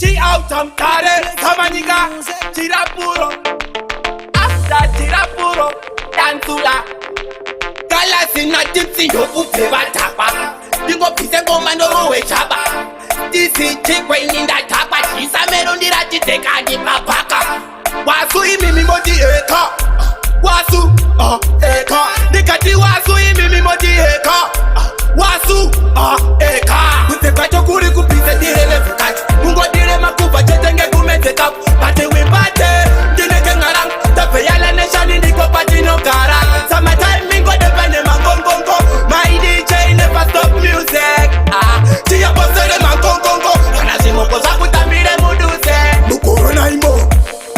Chiautamtare, Samaniga, Chirapuro, After Chirapuro, Tansula, Galasina Gypsy, Yokupa Tapa, Dingo Pisego Manoro Chaba, this is Chiquay in that Tapa, she's a melody take a Paka, Wasu Mimoti Eka, Wasu, Eka, Nikati Wasu Mimoti Eka, Wasu, Eka, with the Pachokuri Kupisa Direlefukat. Mungo dire makupa chetenge kumeteka pate wipate dine kengarang tape yala neshani niko patino kara sama time mingo depende mangongongo my DJ never stop music tiya posere mangongongo kanazimo koza kutambire muduse mukorona imbo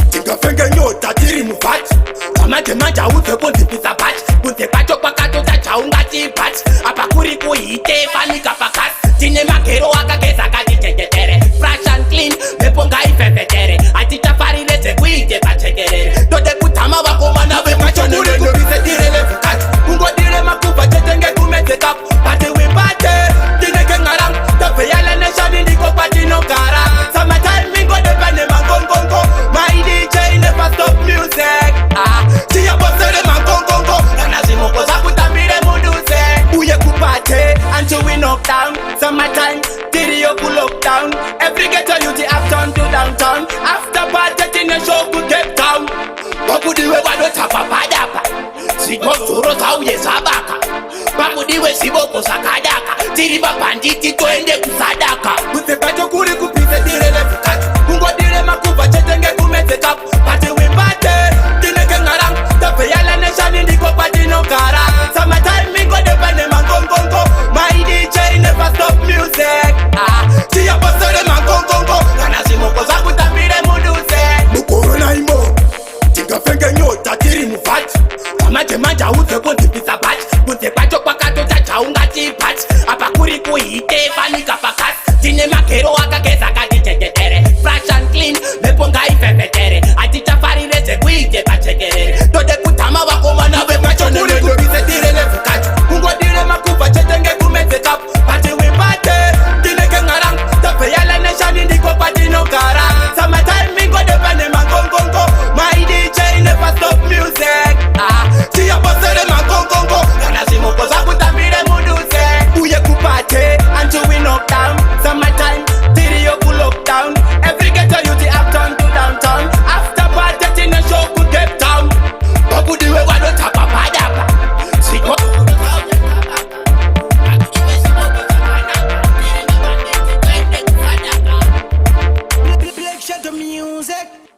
tinga fenge nyota tiri mufati samate manja ufe kunzi pisa patch kunze pacho pakato tachaunga chipatch apa kuri kuhite panika pakasi tine makero akageza kati tetetere fresh and clean meponga ifefetere atita fari leze kuite pachekerere tode kutama wakomana vepacho nurekurise direle fukati ungo dire makupa chetenge kumeteka pate wipate tine kengarang tafe yale neshani niko patino kara sama time mingo depende mangongongo my DJ never stop music tiya posere mangongongo nanazimo za kutambire muduse uye kupate until we knock down summertime video pull up down every ghetto youth uptown to downtown after party in a show to Cape Town bakudiwe wado tapa padapa siko suro sauye sabaka bakudiwe siboko sakadaka tiriba banditi twende kusadaka kusepacho kuri kupise direle fukati ungo dire makupa chetenge kumeteka pate wipate dine kengarang tape yala neshani ndiko patino kara summertime mingo depende mangongongo my DJ never stop music tiya posere mangongongo kanazimo koza kutambire muduse mukorona imbo tinga fenge nyota tiri mufati kamate manja uze kunzi pisa patch kunze pacho pakato tachaunga chipatch apa kuri kuhite panika pakasi tine makero akageza kati tetetere fresh and clean meponga ifefetere atita fari leze kuite pachekerere tode kutama wakomana vepacho nurekurise direle fukati ungo dire makupa chetenge kumeteka pate wipate dine kengarang tape yale neshani ndiko patino kara sama time mingo depende mangongongo my DJ never stop music tiya posere mangongongo kanazimo koza kutambire muduse uye kupate until we knock down sama time video pull up down every ghetto youth uptown to downtown after party in a show to Cape Town bakudiwe wado tapa padapa siko Black Shadow Music.